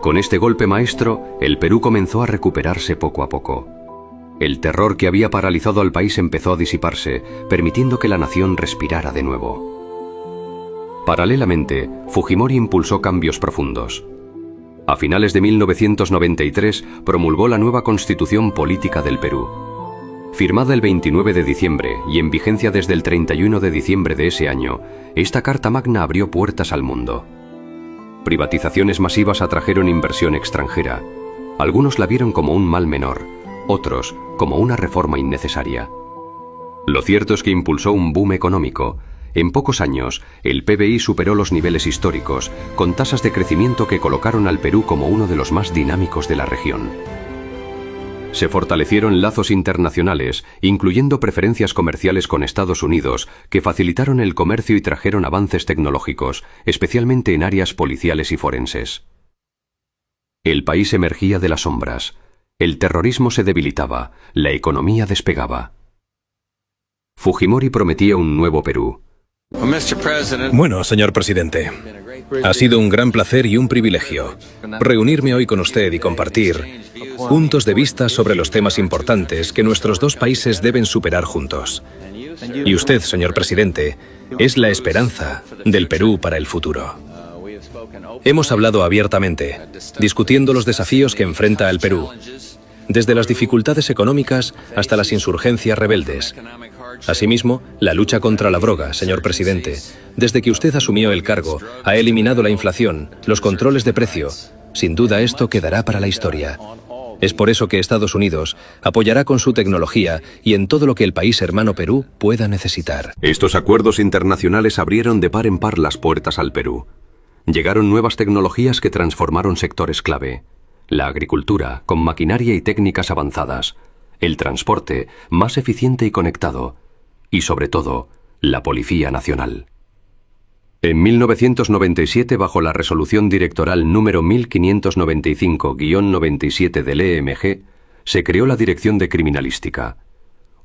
Con este golpe maestro, el Perú comenzó a recuperarse poco a poco. El terror que había paralizado al país empezó a disiparse, permitiendo que la nación respirara de nuevo. Paralelamente, Fujimori impulsó cambios profundos. A finales de 1993 promulgó la nueva Constitución Política del Perú. Firmada el 29 de diciembre y en vigencia desde el 31 de diciembre de ese año, esta Carta Magna abrió puertas al mundo. Privatizaciones masivas atrajeron inversión extranjera. Algunos la vieron como un mal menor, otros como una reforma innecesaria. Lo cierto es que impulsó un boom económico. En pocos años, el PBI superó los niveles históricos, con tasas de crecimiento que colocaron al Perú como uno de los más dinámicos de la región. Se fortalecieron lazos internacionales, incluyendo preferencias comerciales con Estados Unidos, que facilitaron el comercio y trajeron avances tecnológicos, especialmente en áreas policiales y forenses. El país emergía de las sombras. El terrorismo se debilitaba, la economía despegaba. Fujimori prometía un nuevo Perú. Bueno, señor presidente, ha sido un gran placer y un privilegio reunirme hoy con usted y compartir puntos de vista sobre los temas importantes que nuestros dos países deben superar juntos. Y usted, señor presidente, es la esperanza del Perú para el futuro. Hemos hablado abiertamente, discutiendo los desafíos que enfrenta el Perú, desde las dificultades económicas hasta las insurgencias rebeldes. Asimismo, la lucha contra la droga, señor presidente. Desde que usted asumió el cargo, ha eliminado la inflación, los controles de precio. Sin duda esto quedará para la historia. Es por eso que Estados Unidos apoyará con su tecnología y en todo lo que el país hermano Perú pueda necesitar. Estos acuerdos internacionales abrieron de par en par las puertas al Perú. Llegaron nuevas tecnologías que transformaron sectores clave. La agricultura, con maquinaria y técnicas avanzadas. El transporte, más eficiente y conectado. Y sobre todo, la Policía Nacional. En 1997, bajo la Resolución Directoral número 1595-97 del EMG, se creó la Dirección de Criminalística,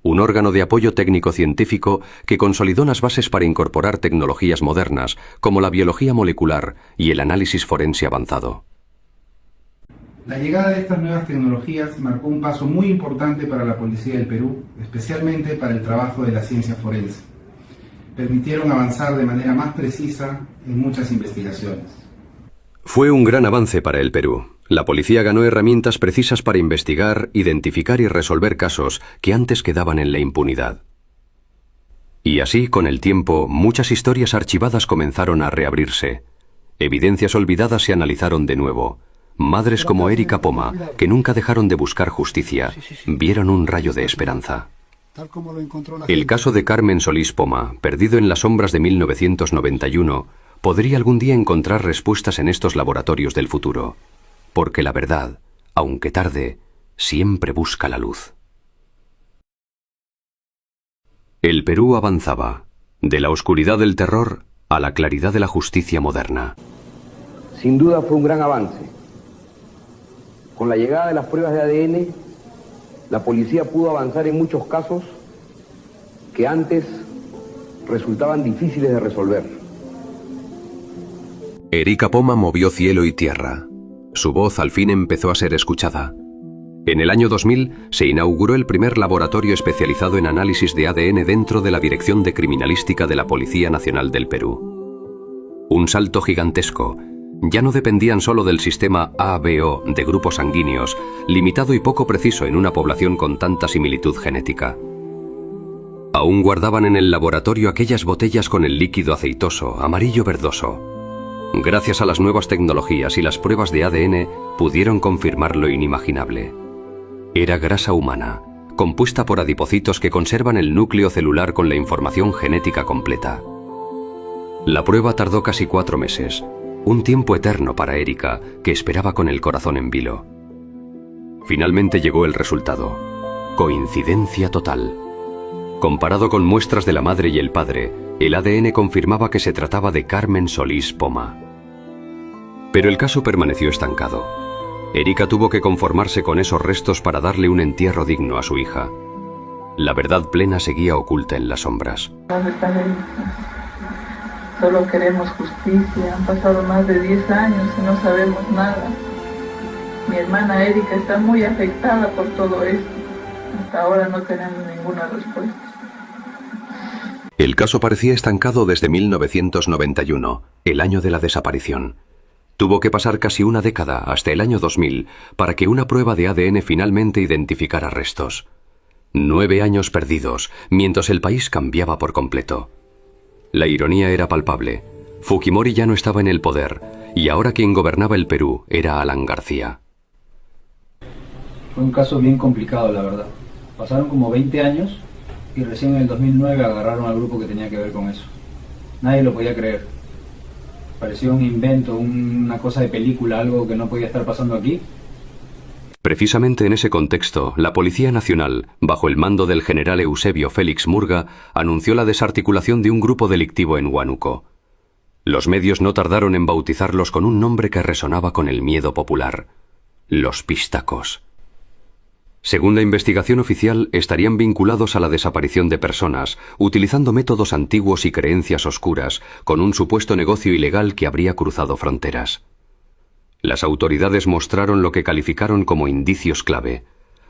un órgano de apoyo técnico-científico que consolidó las bases para incorporar tecnologías modernas, como la biología molecular y el análisis forense avanzado. La llegada de estas nuevas tecnologías marcó un paso muy importante para la Policía del Perú, especialmente para el trabajo de la ciencia forense. Permitieron avanzar de manera más precisa en muchas investigaciones. Fue un gran avance para el Perú. La policía ganó herramientas precisas para investigar, identificar y resolver casos que antes quedaban en la impunidad. Y así, con el tiempo, muchas historias archivadas comenzaron a reabrirse. Evidencias olvidadas se analizaron de nuevo. Madres como Erika Poma, que nunca dejaron de buscar justicia, vieron un rayo de esperanza. El caso de Carmen Solís Poma, perdido en las sombras de 1991, podría algún día encontrar respuestas en estos laboratorios del futuro. Porque la verdad, aunque tarde, siempre busca la luz. El Perú avanzaba, de la oscuridad del terror a la claridad de la justicia moderna. Sin duda fue un gran avance. Con la llegada de las pruebas de ADN, la policía pudo avanzar en muchos casos que antes resultaban difíciles de resolver. Erika Poma movió cielo y tierra. Su voz al fin empezó a ser escuchada. En el año 2000 se inauguró el primer laboratorio especializado en análisis de ADN dentro de la Dirección de Criminalística de la Policía Nacional del Perú. Un salto gigantesco. Ya no dependían solo del sistema ABO de grupos sanguíneos, limitado y poco preciso en una población con tanta similitud genética. Aún guardaban en el laboratorio aquellas botellas con el líquido aceitoso, amarillo verdoso. Gracias a las nuevas tecnologías y las pruebas de ADN, pudieron confirmar lo inimaginable. Era grasa humana, compuesta por adipocitos que conservan el núcleo celular con la información genética completa. La prueba tardó casi 4 meses. Un tiempo eterno para Erika, que esperaba con el corazón en vilo. Finalmente llegó el resultado. Coincidencia total. Comparado con muestras de la madre y el padre, el ADN confirmaba que se trataba de Carmen Solís Poma. Pero el caso permaneció estancado. Erika tuvo que conformarse con esos restos para darle un entierro digno a su hija. La verdad plena seguía oculta en las sombras. Solo queremos justicia. Han pasado más de 10 años y no sabemos nada. Mi hermana Erika está muy afectada por todo esto. Hasta ahora no tenemos ninguna respuesta. El caso parecía estancado desde 1991, el año de la desaparición. Tuvo que pasar casi una década, hasta el año 2000, para que una prueba de ADN finalmente identificara restos. 9 años perdidos, mientras el país cambiaba por completo. La ironía era palpable. Fujimori ya no estaba en el poder, y ahora quien gobernaba el Perú era Alan García. Fue un caso bien complicado, la verdad. Pasaron como 20 años y recién en el 2009 agarraron al grupo que tenía que ver con eso. Nadie lo podía creer. Parecía un invento, una cosa de película, algo que no podía estar pasando aquí. Precisamente en ese contexto, la Policía Nacional, bajo el mando del general Eusebio Félix Murga, anunció la desarticulación de un grupo delictivo en Huánuco. Los medios no tardaron en bautizarlos con un nombre que resonaba con el miedo popular: los Pistacos. Según la investigación oficial, estarían vinculados a la desaparición de personas, utilizando métodos antiguos y creencias oscuras, con un supuesto negocio ilegal que habría cruzado fronteras. Las autoridades mostraron lo que calificaron como indicios clave: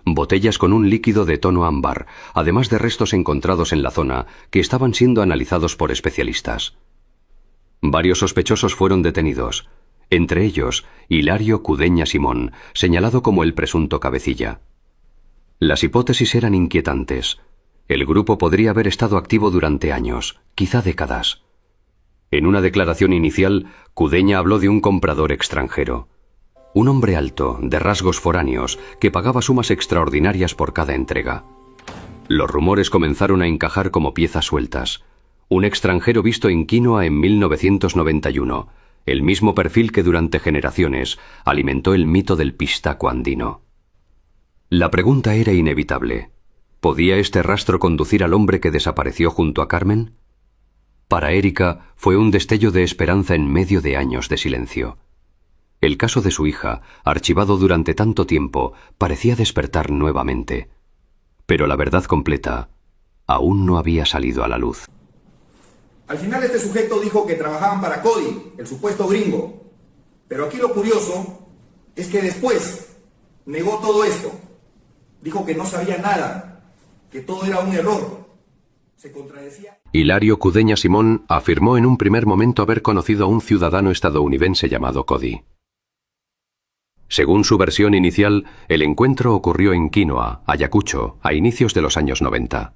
botellas con un líquido de tono ámbar, además de restos encontrados en la zona que estaban siendo analizados por especialistas. Varios sospechosos fueron detenidos, entre ellos Hilario Cudeña Simón, señalado como el presunto cabecilla. Las hipótesis eran inquietantes. El grupo podría haber estado activo durante años, quizá décadas. En una declaración inicial, Cudeña habló de un comprador extranjero. Un hombre alto, de rasgos foráneos, que pagaba sumas extraordinarias por cada entrega. Los rumores comenzaron a encajar como piezas sueltas. Un extranjero visto en Quinoa en 1991, el mismo perfil que durante generaciones alimentó el mito del pistaco andino. La pregunta era inevitable. ¿Podía este rastro conducir al hombre que desapareció junto a Carmen? Para Erika fue un destello de esperanza en medio de años de silencio. El caso de su hija, archivado durante tanto tiempo, parecía despertar nuevamente. Pero la verdad completa aún no había salido a la luz. Al final este sujeto dijo que trabajaban para Cody, el supuesto gringo. Pero aquí lo curioso es que después negó todo esto. Dijo que no sabía nada, que todo era un error. Se contradecía. Hilario Cudeña Simón afirmó en un primer momento haber conocido a un ciudadano estadounidense llamado Cody. Según su versión inicial, el encuentro ocurrió en Quinoa, Ayacucho, a inicios de los años 90.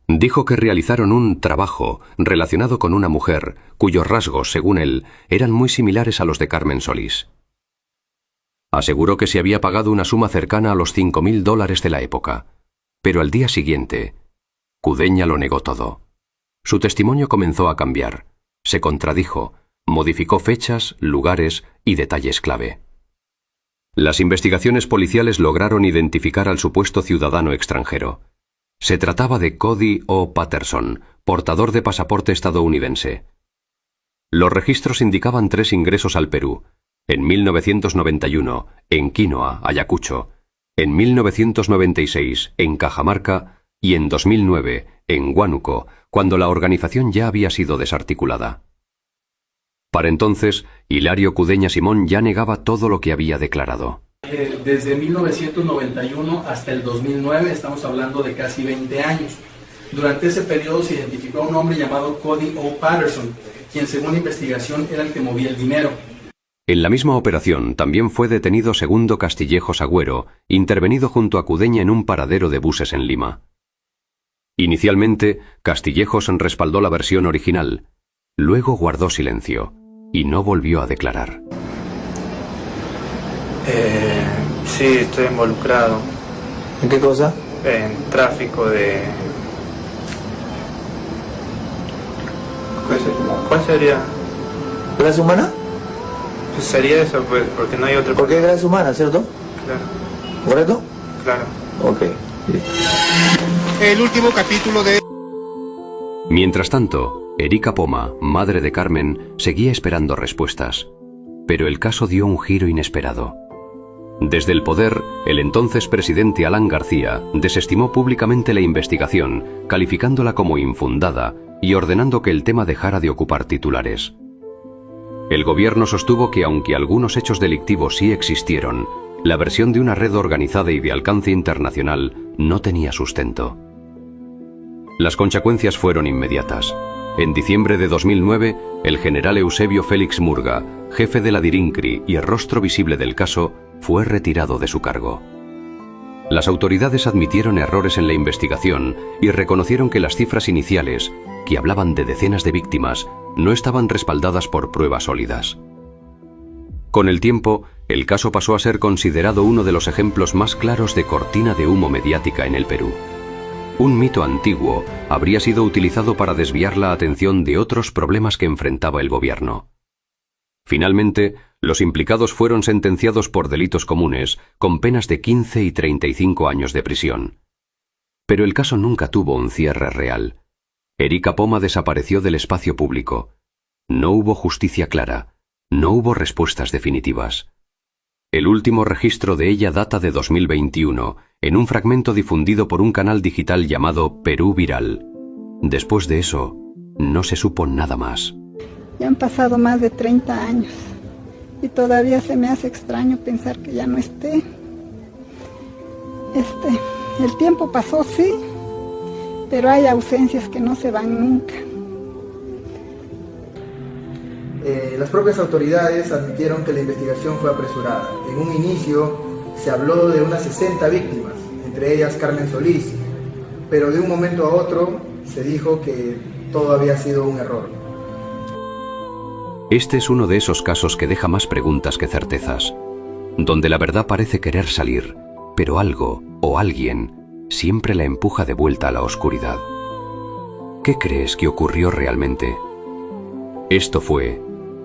Dijo que realizaron un trabajo relacionado con una mujer cuyos rasgos, según él, eran muy similares a los de Carmen Solís. Aseguró que se había pagado una suma cercana a los $5.000 de la época, pero al día siguiente, Cudeña lo negó todo. Su testimonio comenzó a cambiar, se contradijo, modificó fechas, lugares y detalles clave. Las investigaciones policiales lograron identificar al supuesto ciudadano extranjero. Se trataba de Cody O. Patterson, portador de pasaporte estadounidense. Los registros indicaban 3 ingresos al Perú: en 1991, en Quinoa, Ayacucho; en 1996, en Cajamarca; y en 2009, en Huánuco, cuando la organización ya había sido desarticulada. Para entonces, Hilario Cudeña Simón ya negaba todo lo que había declarado. Desde 1991 hasta el 2009, estamos hablando de casi 20 años. Durante ese periodo se identificó a un hombre llamado Cody O. Patterson, quien según la investigación era el que movía el dinero. En la misma operación también fue detenido Segundo Castillejos Agüero, intervenido junto a Cudeña en un paradero de buses en Lima. Inicialmente, Castillejos respaldó la versión original, luego guardó silencio y no volvió a declarar. Sí, estoy involucrado. ¿En qué cosa? En tráfico de... ¿Cuál sería? ¿Grasa humana? Pues sería eso, pues, porque no hay otra... Porque es grasa humana, ¿cierto? Claro. ¿Correcto? Claro. Ok. El último capítulo de... Mientras tanto, Erika Poma, madre de Carmen, seguía esperando respuestas. Pero el caso dio un giro inesperado. Desde el poder, el entonces presidente Alan García desestimó públicamente la investigación, calificándola como infundada y ordenando que el tema dejara de ocupar titulares. El gobierno sostuvo que aunque algunos hechos delictivos sí existieron, la versión de una red organizada y de alcance internacional no tenía sustento. Las consecuencias fueron inmediatas. En diciembre de 2009, el general Eusebio Félix Murga, jefe de la DIRINCRI y el rostro visible del caso, fue retirado de su cargo. Las autoridades admitieron errores en la investigación y reconocieron que las cifras iniciales, que hablaban de decenas de víctimas, no estaban respaldadas por pruebas sólidas. Con el tiempo, el caso pasó a ser considerado uno de los ejemplos más claros de cortina de humo mediática en el Perú. Un mito antiguo habría sido utilizado para desviar la atención de otros problemas que enfrentaba el gobierno. Finalmente, los implicados fueron sentenciados por delitos comunes, con penas de 15 y 35 años de prisión. Pero el caso nunca tuvo un cierre real. Erika Poma desapareció del espacio público. No hubo justicia clara, no hubo respuestas definitivas. El último registro de ella data de 2021, en un fragmento difundido por un canal digital llamado Perú Viral. Después de eso, no se supo nada más. Ya han pasado más de 30 años y todavía se me hace extraño pensar que ya no esté. El tiempo pasó, sí, pero hay ausencias que no se van nunca. Las propias autoridades admitieron que la investigación fue apresurada. En un inicio se habló de unas 60 víctimas, entre ellas Carmen Solís, pero de un momento a otro se dijo que todo había sido un error. Este es uno de esos casos que deja más preguntas que certezas, donde la verdad parece querer salir, pero algo o alguien siempre la empuja de vuelta a la oscuridad. ¿Qué crees que ocurrió realmente? Esto fue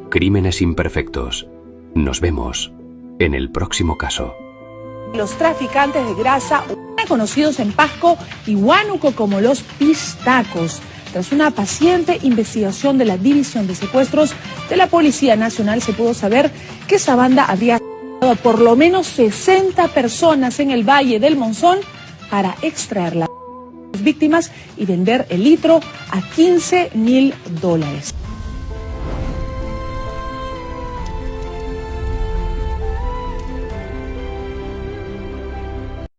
Crímenes Imperfectos. Nos vemos en el próximo caso. Los traficantes de grasa, conocidos en Pasco y Huánuco como los pistacos. Tras una paciente investigación de la División de Secuestros de la Policía Nacional, se pudo saber que esa banda habría asesinado a por lo menos 60 personas en el Valle del Monzón para extraer las víctimas y vender el litro a $15.000.